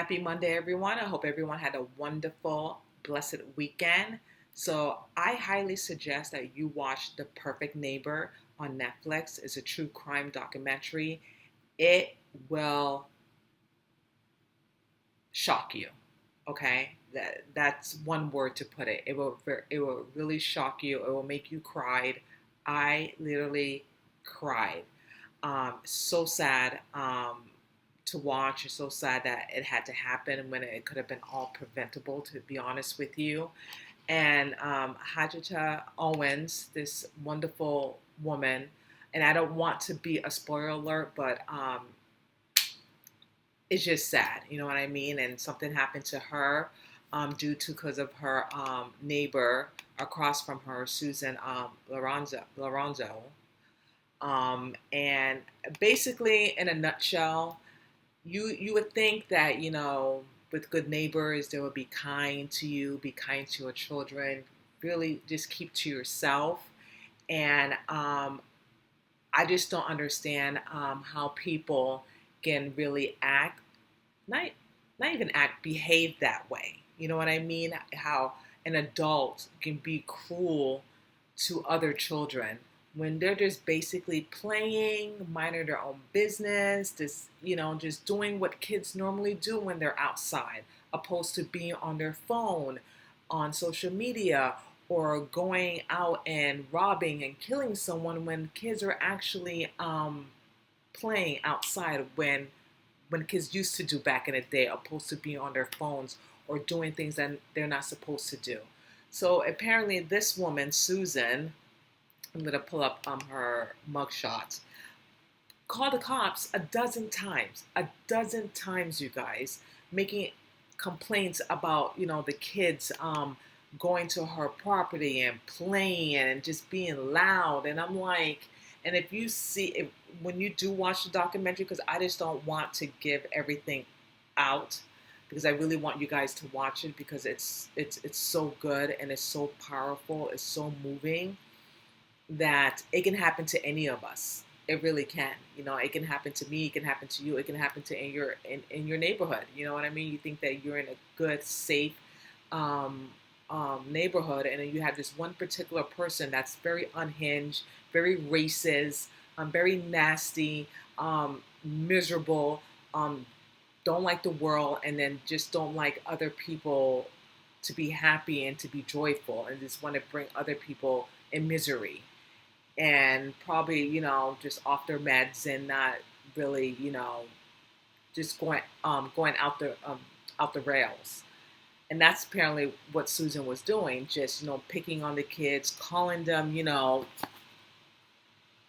Happy Monday, everyone. I hope everyone had a wonderful, blessed weekend. So, I highly suggest that you watch The Perfect Neighbor on Netflix. It's a true crime documentary. It will shock you. Okay? That's one word to put it. It will really shock you. It will make you cry. I literally cried. So sad to watch. It's so sad that it had to happen when it could have been all preventable, to be honest with you. And Ajike Owens, this wonderful woman, and I don't want to be a spoiler alert, but it's just sad, you know what I mean? And something happened to her due to because of her neighbor across from her, Susan Lorenzo. And basically, in a nutshell, you would think that with good neighbors they would be kind to you, be kind to your children, really just keep to yourself. And I just don't understand how people can really act, not not even act, behave that way. You know what I mean? How an adult can be cruel to other children when they're just basically playing, minding their own business, just doing what kids normally do when they're outside, opposed to being on their phone, on social media, or going out and robbing and killing someone when kids are actually playing outside when kids used to do back in the day, opposed to being on their phones or doing things that they're not supposed to do. So apparently, this woman, Susan, I'm gonna pull up her mugshot, called the cops a dozen times, you guys, making complaints about the kids going to her property and playing and just being loud. And I'm like, and if you see if, when you do watch the documentary, because I just don't want to give everything out, because I really want you guys to watch it, because it's so good and it's so powerful, it's so moving, that it can happen to any of us. It really can. It can happen to me, it can happen to you, it can happen to in your neighborhood. You know what I mean? You think that you're in a good, safe neighborhood, and then you have this one particular person that's very unhinged, very racist, very nasty, miserable, don't like the world, and then just don't like other people to be happy and to be joyful, and just want to bring other people in misery, and probably just off their meds and not really just going out the rails. And that's apparently what Susan was doing, just picking on the kids, calling them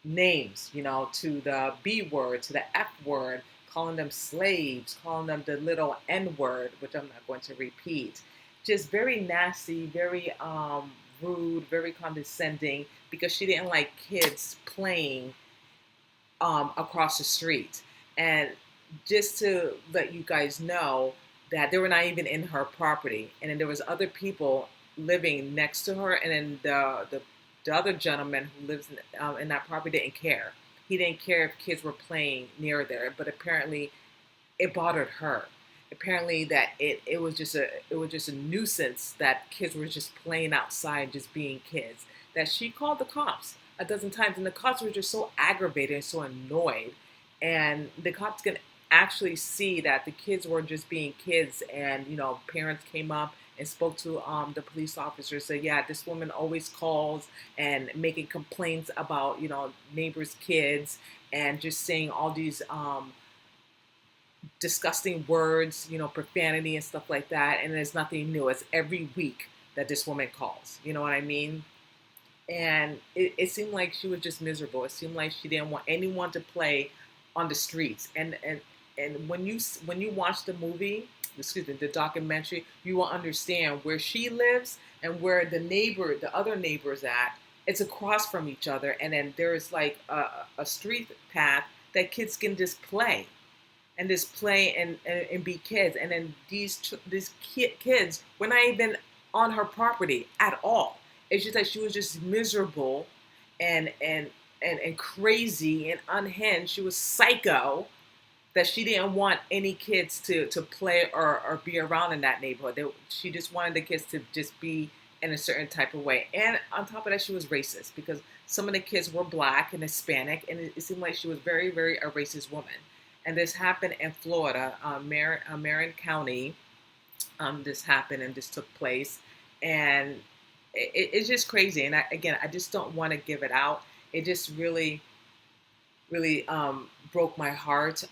names, to the B word, to the F word, calling them slaves, calling them the little N word, which I'm not going to repeat. Just very nasty, very rude, very condescending, because she didn't like kids playing across the street. And just to let you guys know that they were not even in her property, and then there was other people living next to her, and then the other gentleman who lives in that property didn't care. He didn't care if kids were playing near there, but apparently it bothered her. Apparently that it was just a nuisance that kids were just playing outside, just being kids. That she called the cops a dozen times, and the cops were just so aggravated and so annoyed. And the cops can actually see that the kids were just being kids, and parents came up and spoke to the police officer. Said, yeah, this woman always calls and making complaints about neighbors' kids, and just saying all these disgusting words, profanity and stuff like that. And there's nothing new. It's every week that this woman calls. You know what I mean? And it seemed like she was just miserable. It seemed like she didn't want anyone to play on the streets. And when you watch the movie, excuse me, the documentary, you will understand where she lives and where the other neighbors at. It's across from each other, and then there's like a street path that kids can just play and just play and be kids. And then these kids were not even on her property at all. It's just that she was just miserable and crazy and unhinged. She was psycho, that she didn't want any kids to play or be around in that neighborhood. She just wanted the kids to just be in a certain type of way. And on top of that, she was racist because some of the kids were black and Hispanic, and it seemed like she was very, very a racist woman. And this happened in Florida, Marin County. This happened and this took place, and it's just crazy. And I just don't want to give it out. It just really, really broke my heart.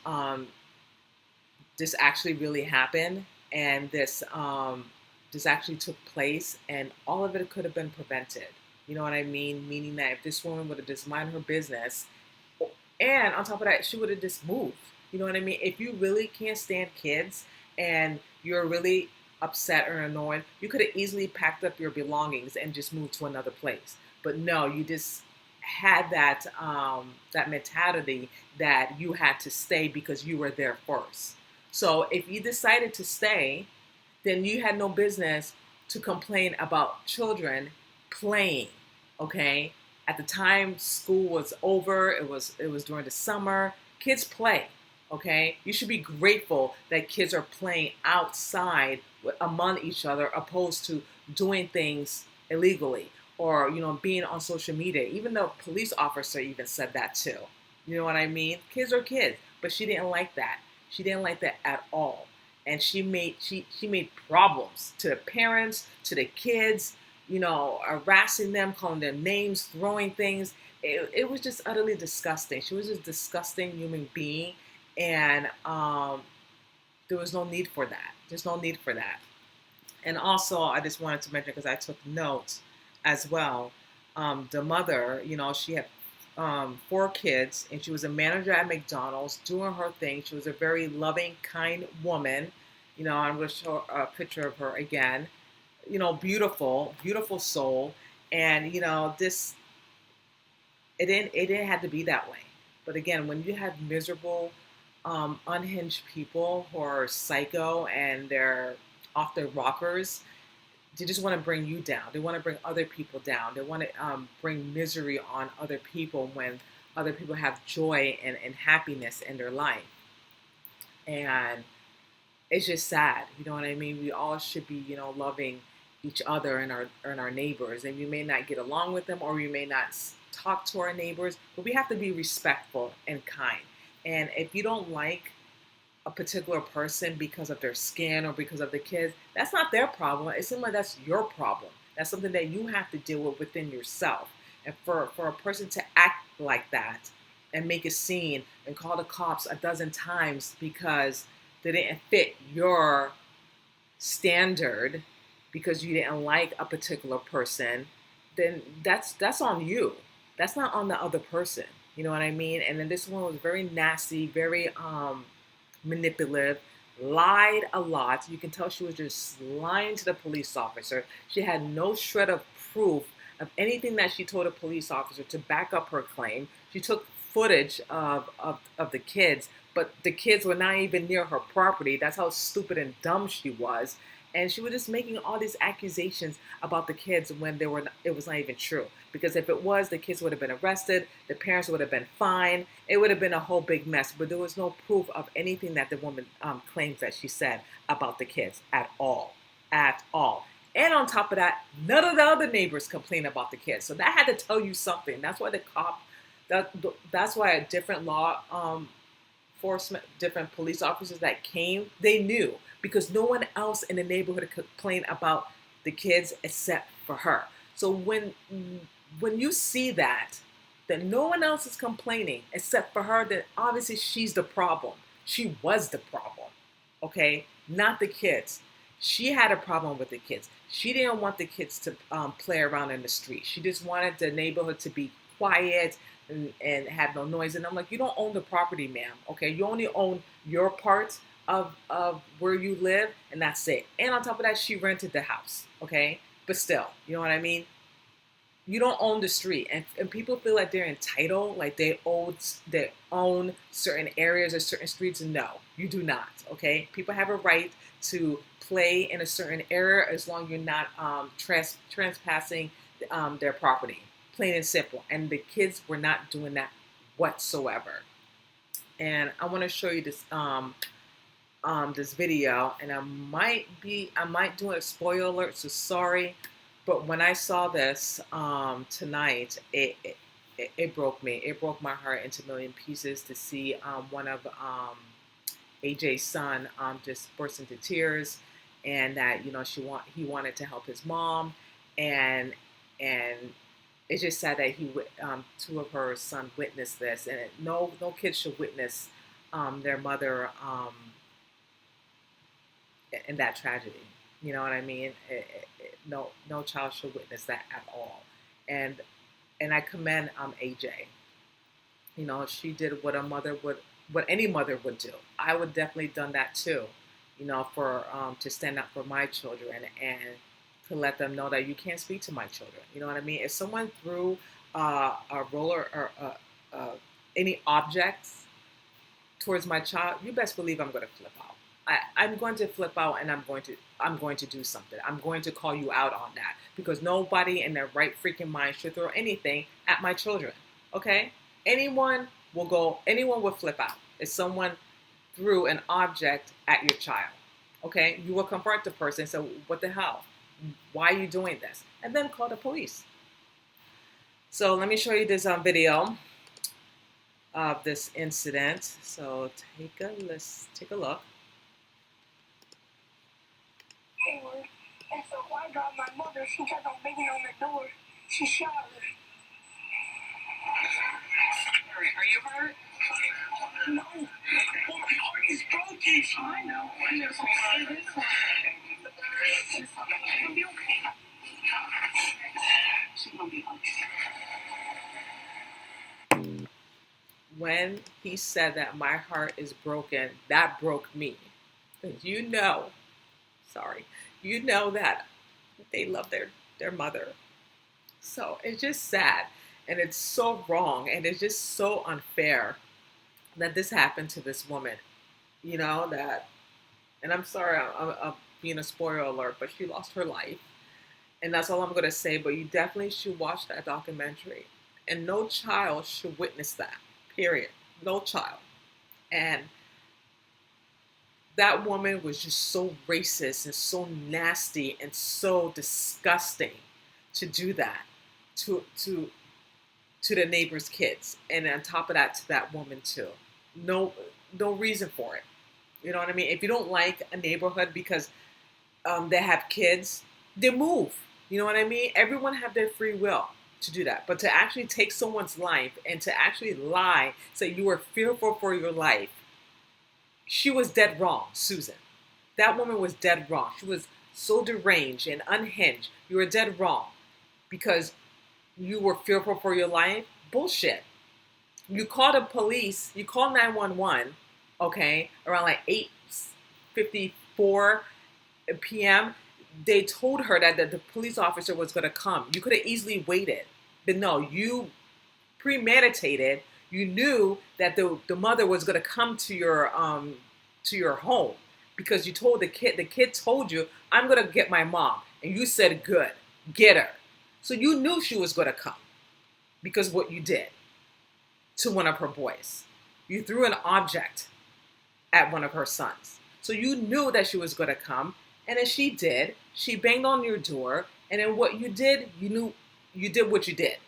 This actually really happened, and this actually took place, and all of it could have been prevented. You know what I mean? Meaning that if this woman would have just minded her business, and on top of that, she would have just moved. You know what I mean? If you really can't stand kids and you're really upset or annoyed, you could have easily packed up your belongings and just moved to another place. But no, you just had that mentality that you had to stay because you were there first. So if you decided to stay, then you had no business to complain about children playing. Okay, at the time school was over, it was during the summer. Kids play. Okay, you should be grateful that kids are playing outside among each other, opposed to doing things illegally or being on social media. Even the police officer even said that too. You know what I mean? Kids are kids, but she didn't like that. She didn't like that at all, and she made problems to the parents, to the kids. Harassing them, calling them names, throwing things. It was just utterly disgusting. She was just a disgusting human being, and there was no need for that. There's no need for that. And also, I just wanted to mention, because I took notes as well, the mother, she had 4 kids, and she was a manager at McDonald's doing her thing. She was a very loving, kind woman. I'm going to show a picture of her again. Beautiful, beautiful soul. And, this, it didn't have to be that way. But again, when you have miserable, unhinged people who are psycho and they're off their rockers, they just want to bring you down. They want to bring other people down. They want to bring misery on other people when other people have joy and happiness in their life. And it's just sad. You know what I mean? We all should be, loving each other and our neighbors. And we may not get along with them, or we may not talk to our neighbors, but we have to be respectful and kind. And if you don't like a particular person because of their skin or because of the kids, that's not their problem. It seems like that's your problem. That's something that you have to deal with within yourself. And for a person to act like that and make a scene and call the cops a dozen times because they didn't fit your standard, because you didn't like a particular person, then that's on you. That's not on the other person. You know what I mean? And then this one was very nasty, very manipulative, lied a lot. You can tell she was just lying to the police officer. She had no shred of proof of anything that she told a police officer to back up her claim. She took footage of the kids, but the kids were not even near her property. That's how stupid and dumb she was. And she was just making all these accusations about the kids when it was not even true. Because if it was, the kids would have been arrested, the parents would have been fined, it would have been a whole big mess. But there was no proof of anything that the woman claims that she said about the kids at all. At all. And on top of that, none of the other neighbors complained about the kids. So that had to tell you something. That's why that's why a different law enforcement, different police officers that came, they knew, because no one else in the neighborhood complained about the kids except for her. So when you see that no one else is complaining except for her, then obviously she's the problem. She was the problem, okay? Not the kids. She had a problem with the kids. She didn't want the kids to play around in the street. She just wanted the neighborhood to be quiet and have no noise. And I'm like, you don't own the property, ma'am, okay? You only own your part of where you live, and that's it. And on top of that, she rented the house, okay? But still, you know what I mean? You don't own the street. And people feel like they're entitled, like they own certain areas or certain streets. No, you do not, okay? People have a right to play in a certain area as long as you're not trespassing their property. Plain and simple. And the kids were not doing that whatsoever. and I want to show you this video, and I might do a spoiler alert, so sorry, but when I saw this tonight, it broke me. It broke my heart into a million pieces to see one of AJ's son just burst into tears, and that he wanted to help his mom, and it's just sad that two of her sons witnessed this, and no kid should witness their mother in that tragedy. You know what I mean? No child should witness that at all. And I commend AJ. She did what any mother would do. I would definitely done that too. For to stand up for my children and to let them know that you can't speak to my children. You know what I mean? If someone threw a roller or any objects towards my child, you best believe I'm going to flip out. I'm going to flip out, and I'm going to do something. I'm going to call you out on that, because nobody in their right freaking mind should throw anything at my children. Okay? Anyone will flip out if someone threw an object at your child. Okay? You will confront the person and say, what the hell? Why are you doing this? And then call the police. So let me show you this video of this incident. So take a look. And so I got my mother, she kept on banging on the door. She shot her. Alright, are you hurt? No. Well, my heart is broken. I know. Sweetheart. She'll be okay. She's gonna be okay. When he said that my heart is broken, that broke me. Because you know that they love their mother. So it's just sad, and it's so wrong, and it's just so unfair that this happened to this woman. And I'm sorry, I'm being a spoiler alert, but she lost her life. And that's all I'm going to say, but you definitely should watch that documentary. And no child should witness that, period. No child. And that woman was just so racist and so nasty and so disgusting to do that to the neighbor's kids. And on top of that, to that woman too. No reason for it. You know what I mean? If you don't like a neighborhood because they have kids, they move. You know what I mean? Everyone have their free will to do that. But to actually take someone's life and to actually lie, say you were fearful for your life, she was dead wrong, Susan. That woman was dead wrong. She was so deranged and unhinged. You were dead wrong because you were fearful for your life. Bullshit. You called the police. You called 911, okay, around like 8:54 p.m. They told her that the police officer was going to come. You could have easily waited. But no, you premeditated. You knew that the mother was going to come to your home because you told the kid told you, I'm going to get my mom. And you said, good, get her. So you knew she was going to come because what you did to one of her boys. You threw an object at one of her sons. So you knew that she was going to come. And then she did. She banged on your door. And then what you did, you knew you did what you did.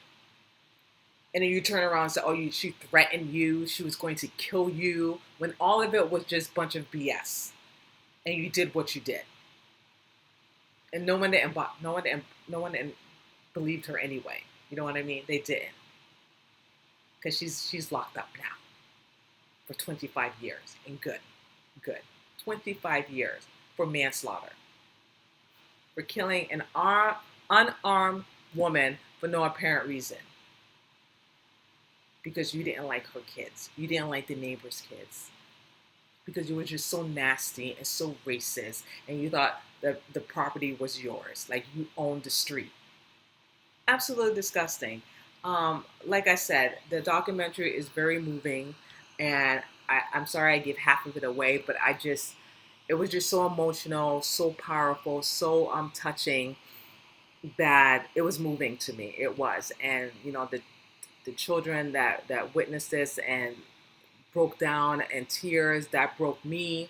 And then you turn around and say, she threatened you. She was going to kill you. When all of it was just a bunch of BS. And you did what you did. And no one believed her anyway. You know what I mean? They didn't. Because she's locked up now. For 25 years. And good. 25 years for manslaughter. For killing an unarmed woman for no apparent reason. Because you didn't like her kids. You didn't like the neighbor's kids. Because you were just so nasty and so racist. And you thought that the property was yours. Like you owned the street. Absolutely disgusting. Like I said, the documentary is very moving. And I'm sorry I give half of it away. But it was just so emotional, so powerful, so touching that it was moving to me. It was. And, the children that witnessed this and broke down in tears. That broke me.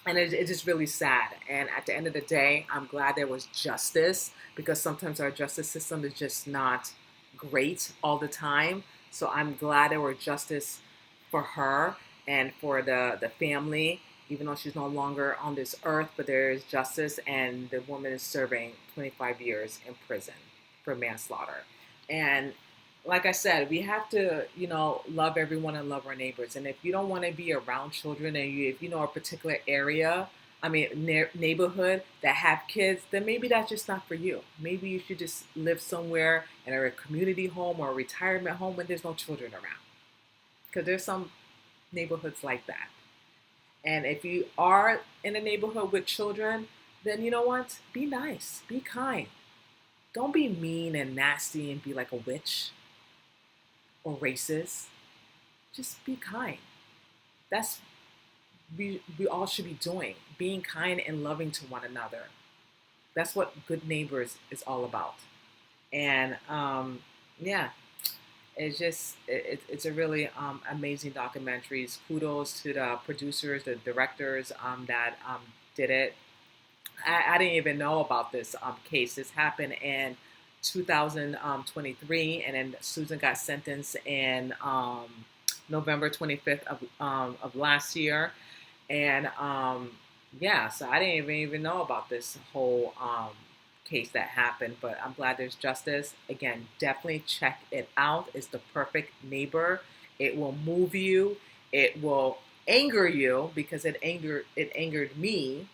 And it's just really sad. And at the end of the day, I'm glad there was justice, because sometimes our justice system is just not great all the time. So I'm glad there were justice for her and for the family, even though she's no longer on this earth, but there is justice, and the woman is serving 25 years in prison for manslaughter. And like I said, we have to, love everyone and love our neighbors. And if you don't want to be around children, and if you know a particular area, neighborhood that have kids, then maybe that's just not for you. Maybe you should just live somewhere in a community home or a retirement home when there's no children around. Because there's some neighborhoods like that. And if you are in a neighborhood with children, then you know what? Be nice, be kind. Don't be mean and nasty and be like a witch or racist. Just be kind. That's we all should be doing. Being kind and loving to one another. That's what good neighbors is all about. And yeah, it's a really amazing documentary. Kudos to the producers, the directors that did it. I didn't even know about this case. This happened in 2023, and then Susan got sentenced in November 25th of last year. And yeah, so I didn't even know about this whole case that happened, but I'm glad there's justice. Again, definitely check it out. It's The Perfect Neighbor. It will move you. It will anger you, because it angered me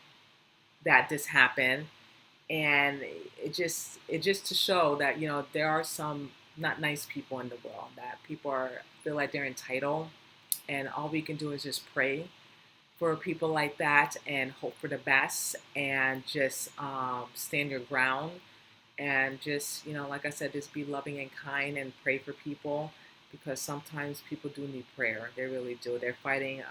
that this happened. And it just to show that there are some not nice people in the world, that people feel like they're entitled, and all we can do is just pray for people like that and hope for the best, and just stand your ground, and just like I said, just be loving and kind and pray for people, because sometimes people do need prayer. They really do. They're fighting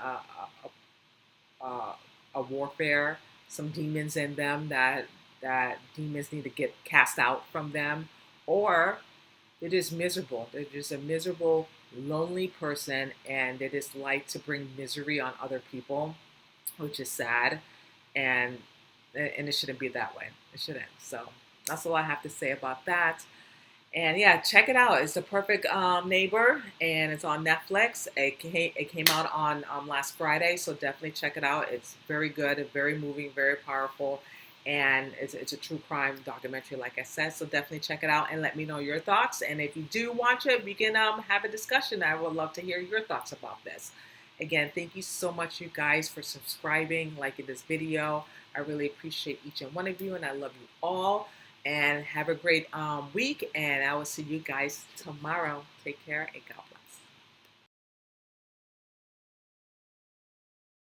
a warfare, some demons in them that demons need to get cast out from them, or they're just miserable. They're just a miserable, lonely person, and they just like to bring misery on other people, which is sad, and it shouldn't be that way. It shouldn't. So that's all I have to say about that. And yeah, check it out. It's The Perfect Neighbor, and it's on Netflix. It came out on last Friday, so definitely check it out. It's very good, very moving, very powerful, and it's a true crime documentary, like I said. So definitely check it out and let me know your thoughts. And if you do watch it, we can have a discussion. I would love to hear your thoughts about this. Again, thank you so much, you guys, for subscribing, liking this video. I really appreciate each and one of you, and I love you all. And have a great week, and I will see you guys tomorrow. Take care, and God bless.